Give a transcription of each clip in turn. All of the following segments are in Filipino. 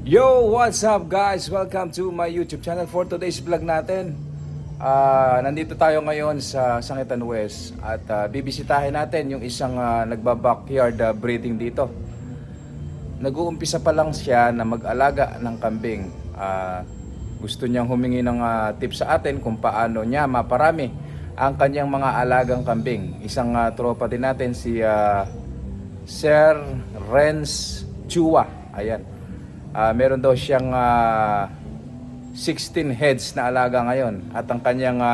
Yo, what's up guys? Welcome to my YouTube channel. For today's vlog natin, nandito tayo ngayon sa Sangitan West at bibisitahin natin yung isang nagba-backyard breeding dito. Nag-uumpisa pa lang siya na mag-alaga ng kambing. Gusto niyang humingi ng tips sa atin kung paano niya maparami ang kanyang mga alagang kambing. Isang tropa din natin si Sir Renz Chua. Ayan. Meron daw siyang 16 heads na alaga ngayon at ang kanyang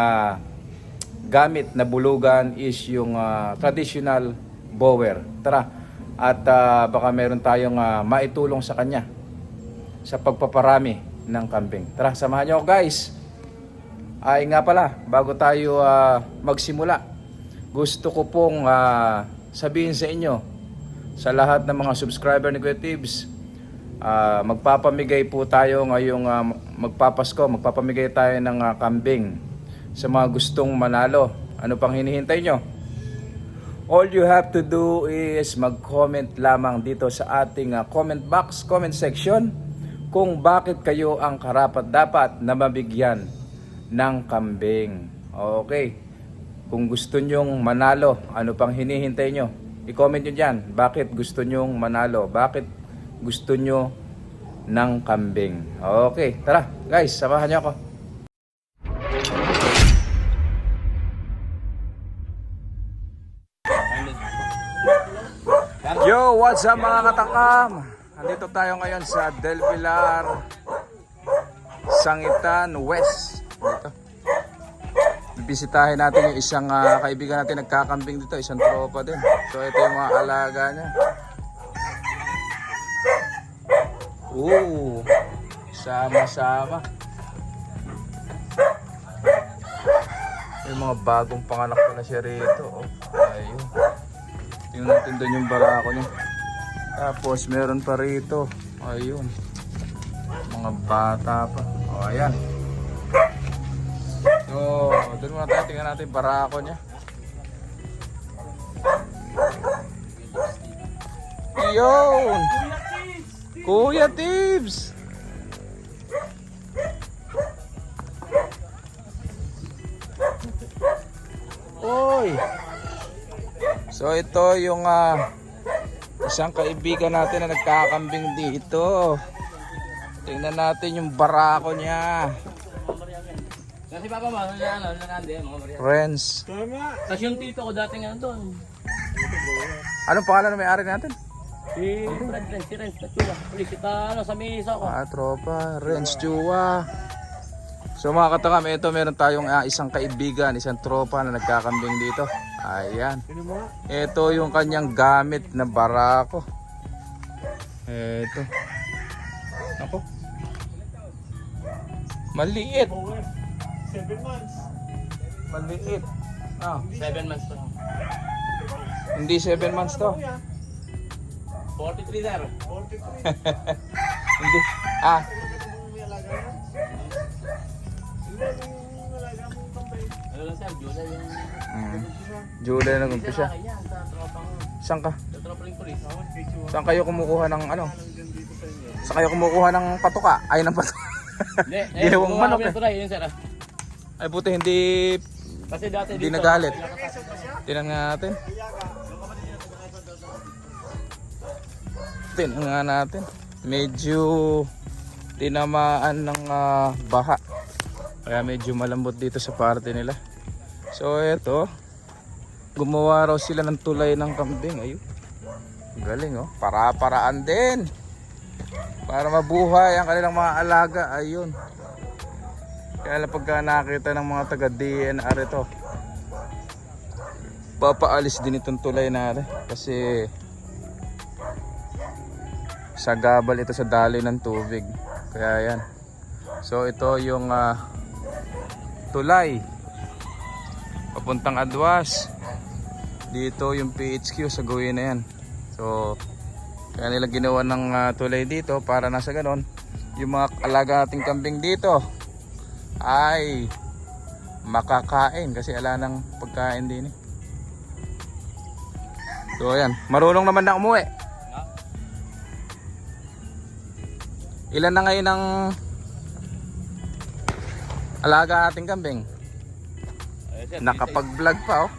gamit na bulugan is yung traditional bower. Tara, at baka meron tayong maitulong sa kanya sa pagpaparami ng kambing. Tara, samahan niyo ako guys. Ay nga pala, bago tayo magsimula, gusto ko pong sabihin sa inyo, sa lahat ng mga subscriber ni Kuya Tibbs, magpapamigay po tayo ngayong magpapamigay tayo ng kambing sa mga gustong manalo. Ano pang hinihintay nyo? All you have to do is mag-comment lamang dito sa ating comment box, comment section, kung bakit kayo ang karapat-dapat na mabigyan ng kambing. Okay, kung gusto nyong manalo, ano pang hinihintay nyo? I-comment nyo dyan, bakit gusto nyong manalo, bakit gusto nyo ng kambing. Okay, tara guys, samahan nyo ako. Yo, what's up mga katakam? Andito tayo ngayon sa Del Pilar, Sangitan West. Dito bibisitahin natin yung isang kaibigan natin nagkakambing dito, isang tropa din. So ito yung mga alaga niya. Sama-sama. May mga bagong panganak pa na siya rito. Ayun. Tingnan natin doon yung barako niya. Tapos meron pa rito. Ayun. Mga bata pa. O ayan. So, doon muna tayo. Tingnan natin yung barako niya. Ayun! Kuya Tibbs! Oy! So ito yung isang kaibigan natin na nagkakambing dito. Tingnan natin yung barako niya. Kasi papa mo, nanandi mga Maria. Friends. Tapos yung tito ko dating doon. Anong pangalan na may-ari natin? Si Renz Chua. Kita sa misa ko. Tropa, Renz Chua. So mga katakam, ito meron tayong isang kaibigan, isang tropa na nagkakambing dito. Ayan. Ito yung kanyang gamit na barako. Ito. Ako. Maliit. 7 months. Maliit. 7 months to. Hindi 7 months to. 43 sir. 43. Hindi. Ano lang sir, July yung... July na umpisa. Yan, sa tropang... Saan ka? Sa tropang pulis. Saan kayo kumukuha ng ano? Saan kayo kumukuha ng patuka? Ay, ng patuka. Hindi, Ginawang manok eh. Yun sir. Ay buti hindi Kasi dati hindi dito. nagalit. Tingnan nga natin. Tingnan nga natin. Medyo tinamaan ng baha. Kaya medyo malambot dito sa parte nila. So eto, gumawa raw sila ng tulay ng kambing. Ayun. Galing oh. Para-paraan din. Para mabuhay ang kanilang mga alaga. Ayun. Kaya pagka nakita ng mga taga DNR ito, papaalis din itong tulay na kasi sagabal ito sa daloy ng tubig. Kaya yan. So ito yung tulay papuntang Adwas. Dito yung PHQ sa gawin na yan. So kaya nila ginawa ng tulay dito para nasa ganon yung mga alaga nating kambing dito ay makakain kasi ala ng pagkain din eh. So ayan, marunong naman na umuwi. Ilan na ngayon ang alaga ating kambing? Ay, sir, Nakapag-vlog pa oh.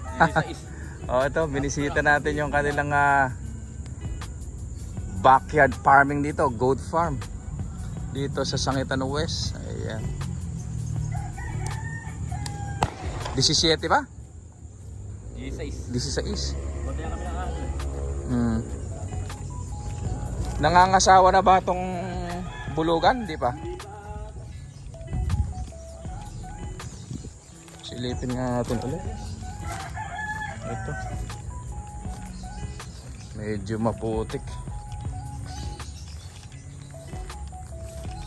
isa. Oh, ito, binisita natin yung kanilang backyard farming dito, goat farm. Dito sa Sangitan West. Ayan. 17 ba? Isa. 16. Mabaya kami ng aso. Nangangasawa na ba tong bulugan? Di pa? Silipin nga natin ulit. Ito. Medyo maputik.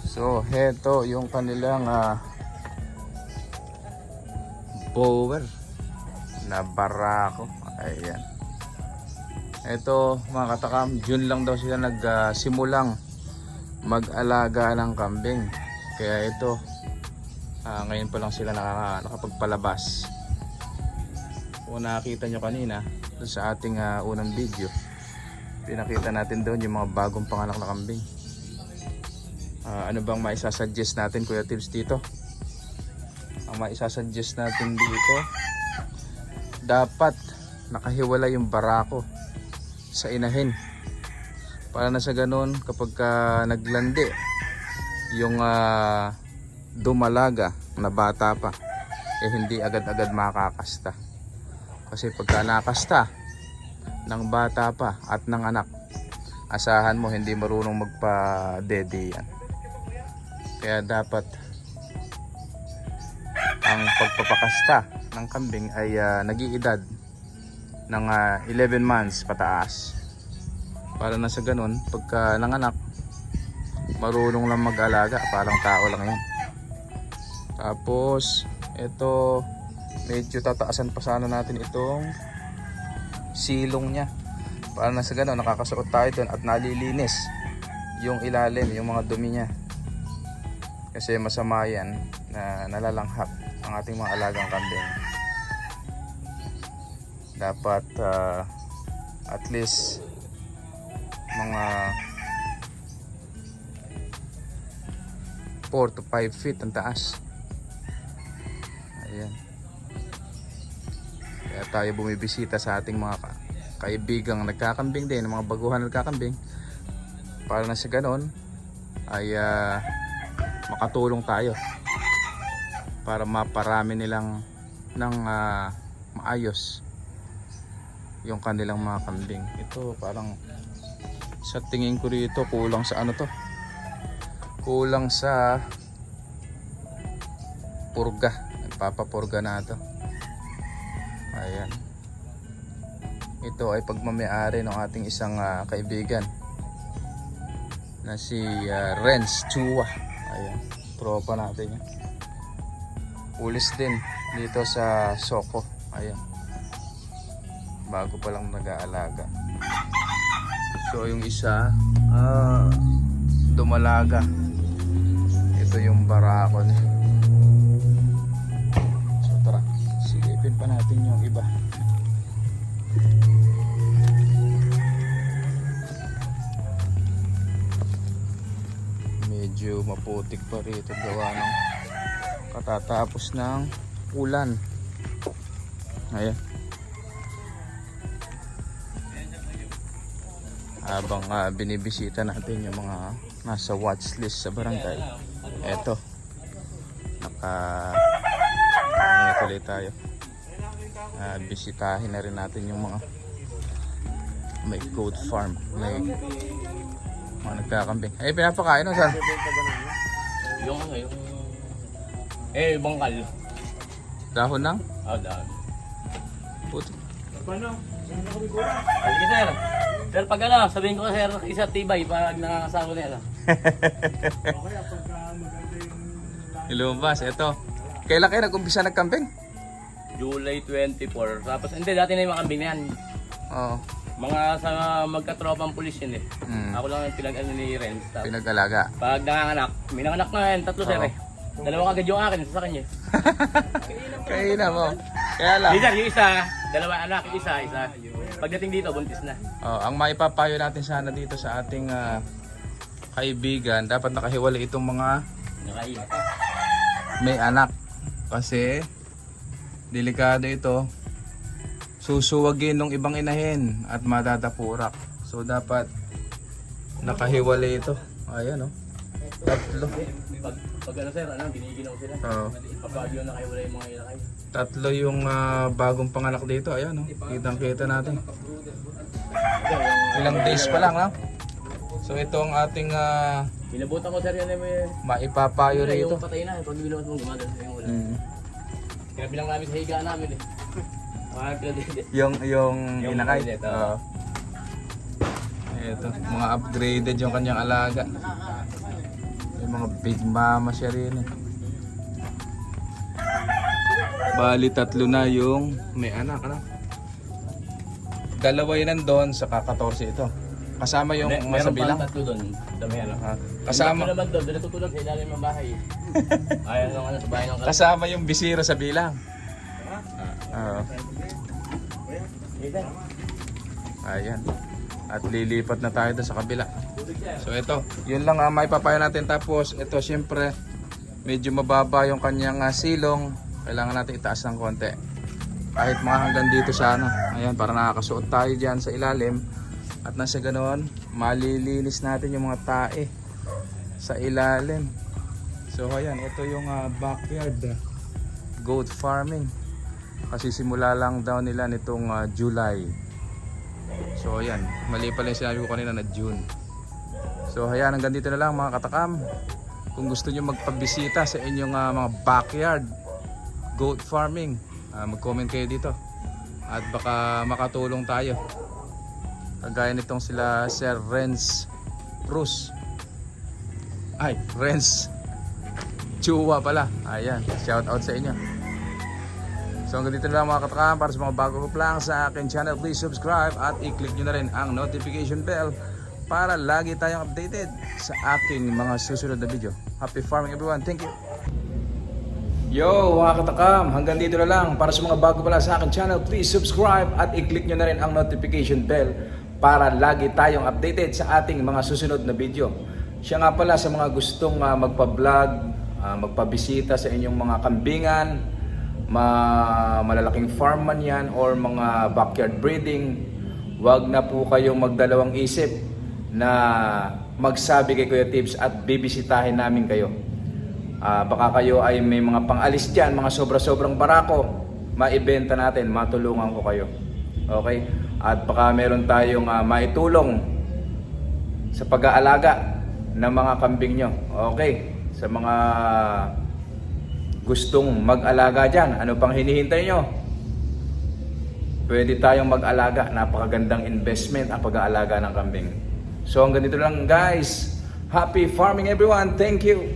So, heto yung kanilang bower na barako. Ayan. Ito mga katakam, June lang daw sila nagsimulang mag-alaga ng kambing. Kaya ito, ngayon pa lang sila nakapagpalabas. Kung nakita nyo kanina dun sa ating unang video, pinakita natin doon yung mga bagong panganak na kambing. Ano bang maisasuggest natin, Kuya Tips, dito? Ang maisasuggest natin dito, dapat nakahiwala yung barako sa inahin, para na sa ganun kapag naglandi yung dumalaga na bata pa, hindi agad-agad makakasta. Kasi pagka nakasta ng bata pa at ng anak, asahan mo hindi marunong magpa-dede yan. Kaya dapat ang pagpapakasta ng kambing ay nag-iedad ng 11 months pataas, para na sa ganun pagka nanganak marunong lang mag-alaga, parang tao lang yan. Tapos ito, medyo tataasan pa sana natin itong silong nya, para na sa ganun nakakasuot tayo dun at nalilinis yung ilalim, yung mga dumi nya, kasi masama yan na nalalanghap ang ating mga alagang kambing. Dapat at least mga 4 to 5 feet ang taas. Ayan. Kaya tayo bumibisita sa ating mga kaibigang nagkakambing din, mga baguhan nagkakambing, para na sa ganon ay makatulong tayo para maparami nilang ng maayos yung kanilang mga kambing. Ito parang sa tingin ko rito kulang sa ano to, kulang sa purga, nagpapapurga na to. Ayan, ito ay pagmamayari ng ating isang kaibigan na si Renz Chua. Ayan, tropa natin yan, pulis din dito sa Soko. Ayan, bago pa lang nag-aalaga. So yung isa dumalaga. Ito yung barako niya. So tara, silipin pa natin yung iba. Medyo maputik pa rito, gawa ng katatapos ng ulan. Ayan. Habang binibisita natin yung mga nasa watchlist sa barangay, eto, tuloy tayo. Bisitahin na rin natin yung mga may goat farm, may mga nagkakambing. Ay, pinapakain o saan? Yung bangkal. Dahon lang? Dahon. Puti. Paano? Saan na kami kuha? Sige sir. Sir, pag sabihin ko sir, isa tibay pag nangangasawa nila. Okay, pagka maganda yung Ilumabas, eto. Kailan kayo nag-umpisa nagkambing? July 24. Tapos hindi, dati na yung mga kambing na yan. Oo. Mga sa magkatropang pulis yun eh. Ako lang yung pinag-ano ni Renz. Tapos Pinag-alaga. pag nanganganak, may nanganak na yan, 3 sir eh. Dalawa agad yung akin, isa sa kanya. Kainan mo. Kaya lang. Hindi sir, yung isa, 2 anak, yung isa. Pagdating dito, buntis na. Ang maipapayo natin sana dito sa ating kaibigan, dapat nakahiwalay itong mga Nakaingat. may anak. Kasi delikado ito. Susuwagin ng ibang inahin at madadapurak. So dapat nakahiwalay ito. Ayan, oh. Tatlo. Pag ano sir, giniginaw sila. Oo. Pag yun na kayo wala yung mga inakay. Tatlo yung bagong panganak dito. Ayan, oh. Kitang-kita natin. Ilang days pa lang, no? So ito ang ating Pinabutan ko sir yan eh. May... maipapayo rito. Yung patay na, pag binuhat mo gumagano yung ulan. Kaya bilang namin sa higa namin eh. Yung inakay. ulit, Oo. Ito, mga upgraded yung kanyang alaga. May mga big mama siya rin eh. Bali tatlo na yung may anak, ano? Dalawa yun nandun, saka 14 ito. Kasama yung Meron masabilang. pang tatlo doon. Dami ano. Kasama, Yung naman doon, doon natutulog sa ilalim ng bahay. Ayaw nung ano sa bahay ng kasama yung bisira sa bilang. Oo. Ayan. At lilipat na tayo doon sa kabila. So ito, yun lang may papayo natin. Tapos ito syempre medyo mababa yung kanyang silong. Kailangan natin itaas ng konti. Kahit mga hanggang dito sa ano. Ayan, para nakakasuot tayo dyan sa ilalim. At nasa ganoon, malilinis natin yung mga tae sa ilalim. So ayan, ito yung backyard goat farming. Kasi simula lang daw nila nitong July. So ayan, mali pala yung sinabi ko kanina na June. So ayan, hanggang dito na lang mga katakam. Kung gusto nyo magpabisita sa inyong mga backyard goat farming, mag-comment kayo dito. At baka makatulong tayo. Kagaya nitong sila Sir Renz Cruz. Ay, Renz Chua pala. Ayan, shout out sa inyo. So hanggang dito na lang mga katakam. Para sa mga bago ko lang sa akin channel, please subscribe at i-click nyo na rin ang notification bell para lagi tayong updated sa aking mga susunod na video. Happy farming everyone. Thank you. Yo mga katakam, hanggang dito na lang. Para sa mga bago pala sa akin channel, please subscribe at i-click nyo na rin ang notification bell para lagi tayong updated sa ating mga susunod na video. Siya nga pala sa mga gustong magpa-vlog, magpabisita sa inyong mga kambingan, malalaking farm man yan or mga backyard breeding, wag na po kayong magdalawang isip na magsabi kay Kuya Tips at bibisitahin namin kayo. Baka kayo ay may mga pang-alis dyan, mga sobra-sobrang barako, maibenta natin, matulungan ko kayo. Okay? At baka meron tayong maitulong sa pag-aalaga ng mga kambing nyo. Okay? Sa mga gustong mag-alaga dyan, ano pang hinihintay nyo? Pwede tayong mag-alaga. Napakagandang investment ang pag-aalaga ng kambing. So hanggang dito lang guys. Happy farming everyone. Thank you.